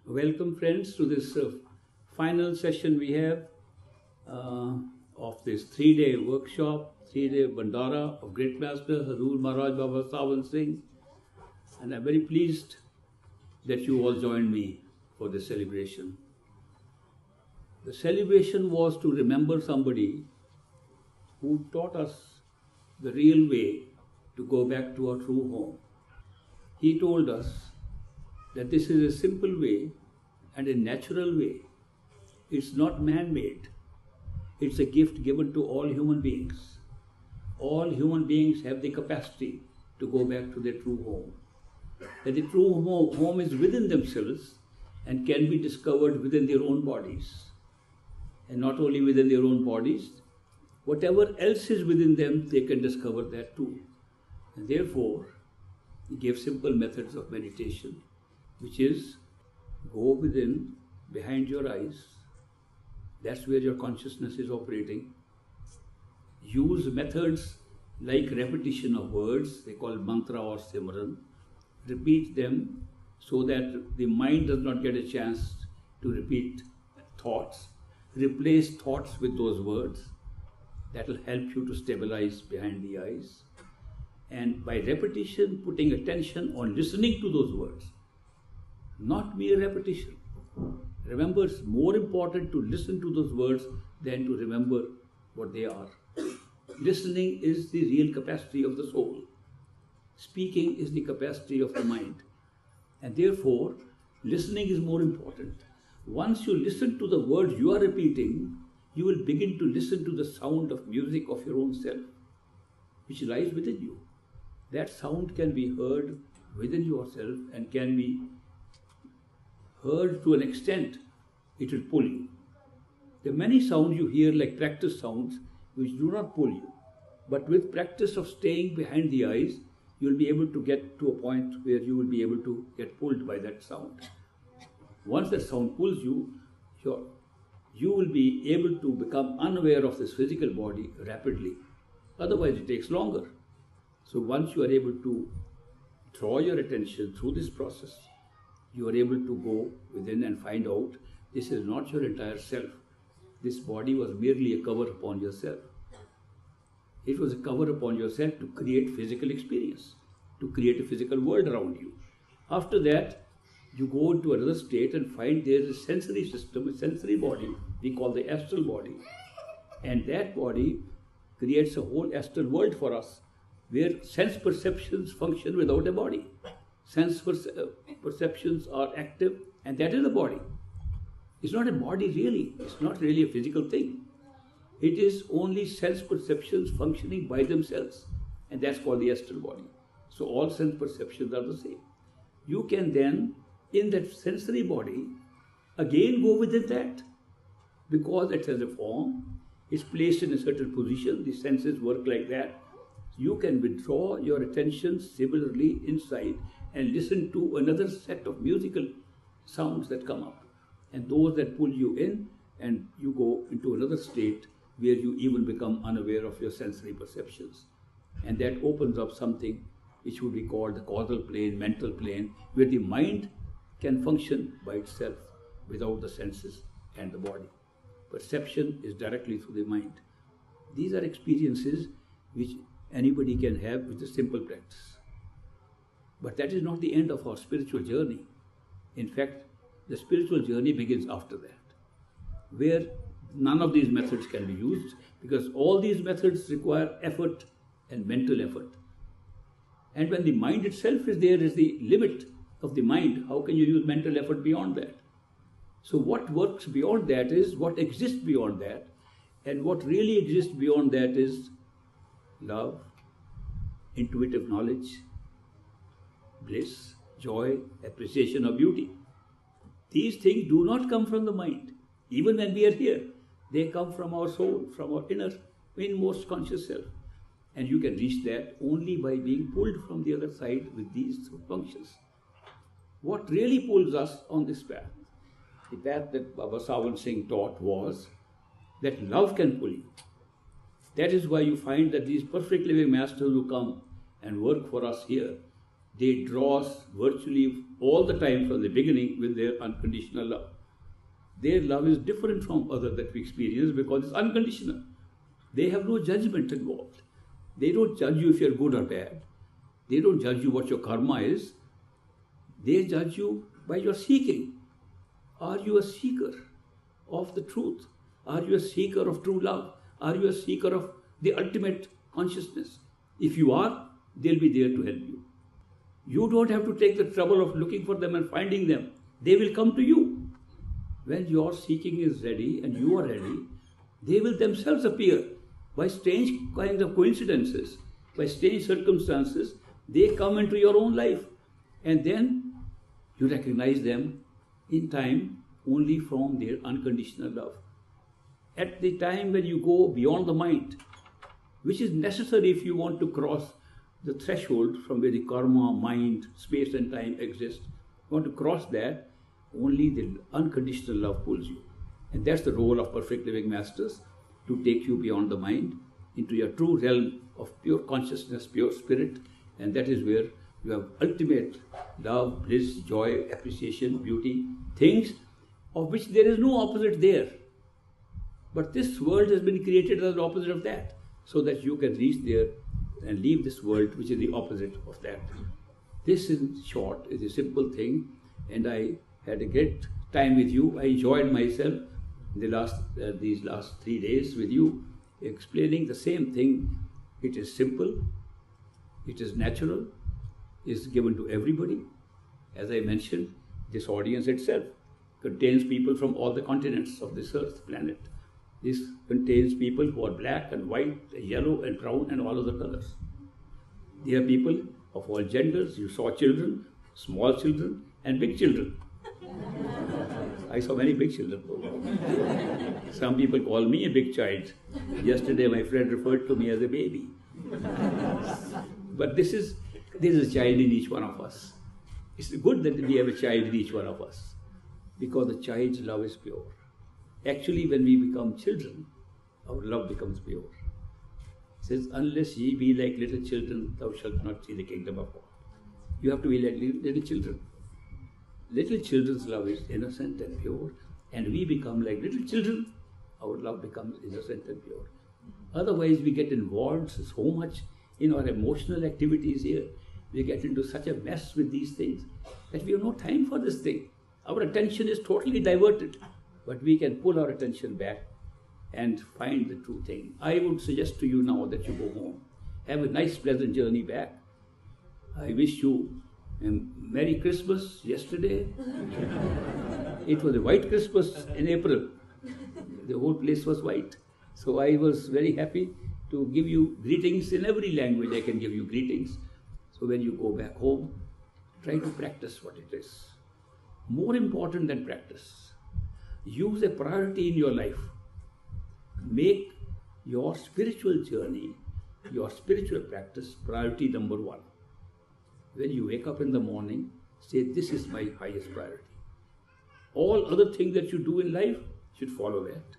Welcome friends to this final session we have of this 3-day workshop, 3-day Bhandara of Great Master Hazur Maharaj Baba Sawan Singh, and I'm very pleased that you all joined me for this celebration. The celebration was to remember somebody who taught us the real way to go back to our true home. He told us that this is a simple way and a natural way. It's not man-made. It's a gift given to all human beings. All human beings have the capacity to go back to their true home. That the true home is within themselves and can be discovered within their own bodies. And not only within their own bodies, whatever else is within them, they can discover that too. And therefore, he gave simple methods of meditation, which is go within, behind your eyes. That's where your consciousness is operating. Use methods like repetition of words, they call mantra or simran. Repeat them so that the mind does not get a chance to repeat thoughts. Replace thoughts with those words. That will help you to stabilize behind the eyes. And by repetition, putting attention on listening to those words. Not mere repetition. Remember, it's more important to listen to those words than to remember what they are. Listening is the real capacity of the soul. Speaking is the capacity of the mind. And therefore, listening is more important. Once you listen to the words you are repeating, you will begin to listen to the sound of music of your own self, which lies within you. That sound can be heard within yourself and can be heard to an extent it will pull you. There are many sounds you hear like practice sounds which do not pull you. But with practice of staying behind the eyes, you will be able to get to a point where you will be able to get pulled by that sound. Once that sound pulls you, you will be able to become unaware of this physical body rapidly. Otherwise, it takes longer. So once you are able to draw your attention through this process, you are able to go within and find out this is not your entire self. This body was merely a cover upon yourself. It was a cover upon yourself to create physical experience, to create a physical world around you. After that, you go into another state and find there is a sensory system, a sensory body we call the astral body. And that body creates a whole astral world for us, where sense perceptions function without a body. Sense perceptions are active, and that is the body. It's not a body really. It's not really a physical thing. It is only sense perceptions functioning by themselves, and that's called the astral body. So all sense perceptions are the same. You can then, in that sensory body, again go within that, because it has a form, it's placed in a certain position, the senses work like that. You can withdraw your attention similarly inside and listen to another set of musical sounds that come up. And those that pull you in, and you go into another state where you even become unaware of your sensory perceptions. And that opens up something which would be called the causal plane, mental plane, where the mind can function by itself without the senses and the body. Perception is directly through the mind. These are experiences which anybody can have with a simple practice. But that is not the end of our spiritual journey. In fact, the spiritual journey begins after that, where none of these methods can be used, because all these methods require effort and mental effort. And when the mind itself is there is the limit of the mind, how can you use mental effort beyond that? So what works beyond that is what exists beyond that, and what really exists beyond that is love, intuitive knowledge, bliss, joy, appreciation of beauty. These things do not come from the mind. Even when we are here, they come from our soul, from our inmost conscious self. And you can reach that only by being pulled from the other side with these functions. What really pulls us on this path, the path that Baba Sawan Singh taught, was that love can pull you. That is why you find that these perfect living masters who come and work for us here, they draw us virtually all the time from the beginning with their unconditional love. Their love is different from other that we experience because it's unconditional. They have no judgment involved. They don't judge you if you're good or bad. They don't judge you what your karma is. They judge you by your seeking. Are you a seeker of the truth? Are you a seeker of true love? Are you a seeker of the ultimate consciousness? If you are, they'll be there to help you. You don't have to take the trouble of looking for them and finding them. They will come to you. When your seeking is ready and you are ready, they will themselves appear by strange kinds of coincidences, by strange circumstances. They come into your own life, and then you recognize them in time only from their unconditional love. At the time when you go beyond the mind, which is necessary if you want to cross the threshold from where the karma, mind, space and time exist, you want to cross that, only the unconditional love pulls you. And that's the role of perfect living masters, to take you beyond the mind into your true realm of pure consciousness, pure spirit. And that is where you have ultimate love, bliss, joy, appreciation, beauty, things of which there is no opposite there. But this world has been created as the opposite of that, so that you can reach there and leave this world which is the opposite of that. This, in short, is a simple thing, and I had a great time with you. I enjoyed myself these last 3 days with you, explaining the same thing. It is simple, it is natural, it is given to everybody. As I mentioned, this audience itself contains people from all the continents of this earth planet. This contains people who are black and white, yellow and brown and all other colors. There are people of all genders. You saw children, small children and big children. I saw many big children. Some people call me a big child. Yesterday my friend referred to me as a baby. But there is a child in each one of us. It's good that we have a child in each one of us, because the child's love is pure. Actually, when we become children, our love becomes pure. It says, unless ye be like little children, thou shalt not see the kingdom of God. You have to be like little children. Little children's love is innocent and pure, and we become like little children, our love becomes innocent and pure. Otherwise, we get involved so much in our emotional activities here. We get into such a mess with these things that we have no time for this thing. Our attention is totally diverted. But we can pull our attention back and find the true thing. I would suggest to you now that you go home. Have a nice, pleasant journey back. I wish you a Merry Christmas yesterday. It was a white Christmas in April. The whole place was white. So I was very happy to give you greetings in every language. I can give you greetings. So when you go back home, try to practice what it is. More important than practice, use a priority in your life. Make your spiritual journey, your spiritual practice, priority number one. When you wake up in the morning, say, this is my highest priority. All other things that you do in life should follow that.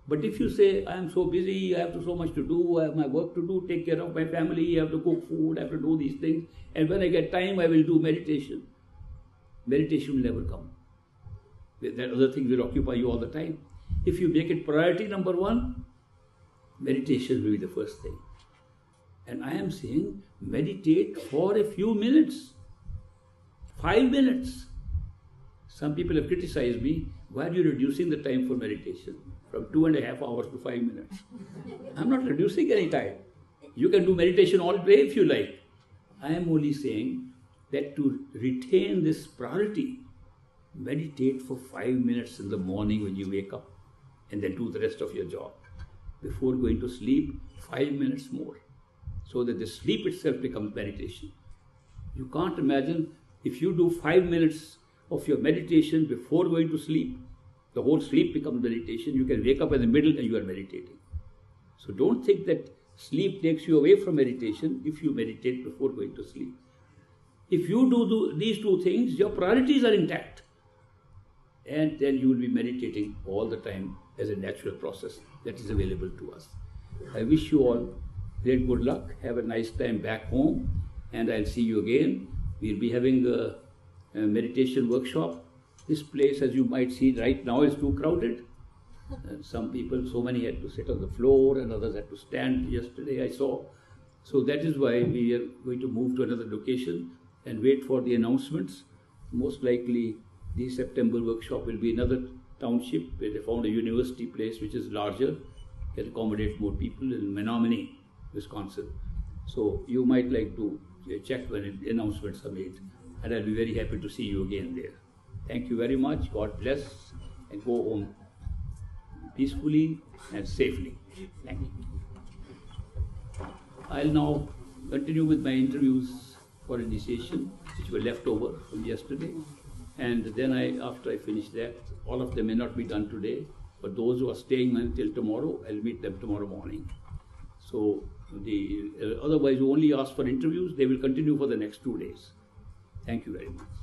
But if you say, I am so busy, I have so much to do, I have my work to do, take care of my family, I have to cook food, I have to do these things, and when I get time, I will do meditation. Meditation will never come. That other things will occupy you all the time. If you make it priority number one, meditation will be the first thing. And I am saying, meditate for a few minutes. 5 minutes. Some people have criticized me, why are you reducing the time for meditation from 2.5 hours to 5 minutes? I'm not reducing any time. You can do meditation all day if you like. I am only saying that to retain this priority, meditate for 5 minutes in the morning when you wake up, and then do the rest of your job. Before going to sleep, 5 minutes more, so that the sleep itself becomes meditation. You can't imagine if you do 5 minutes of your meditation before going to sleep, the whole sleep becomes meditation. You can wake up in the middle and you are meditating. So don't think that sleep takes you away from meditation if you meditate before going to sleep. If you do these two things, your priorities are intact. And then you will be meditating all the time as a natural process that is available to us. I wish you all great good luck. Have a nice time back home. and I'll see you again. We'll be having a meditation workshop. This place, as you might see right now, is too crowded. Some people, so many had to sit on the floor and others had to stand yesterday, I saw. So that is why we are going to move to another location and wait for the announcements. Most likely the September workshop will be another township where they found a university place which is larger, can accommodate more people in Menominee, Wisconsin. So you might like to check when announcements are made, and I'll be very happy to see you again there. Thank you very much. God bless, and go home peacefully and safely. Thank you. I'll now continue with my interviews for initiation, which were left over from yesterday. And then after I finish that, all of them may not be done today, but those who are staying until tomorrow, I'll meet them tomorrow morning. So otherwise, who only ask for interviews, they will continue for the next 2 days. Thank you very much.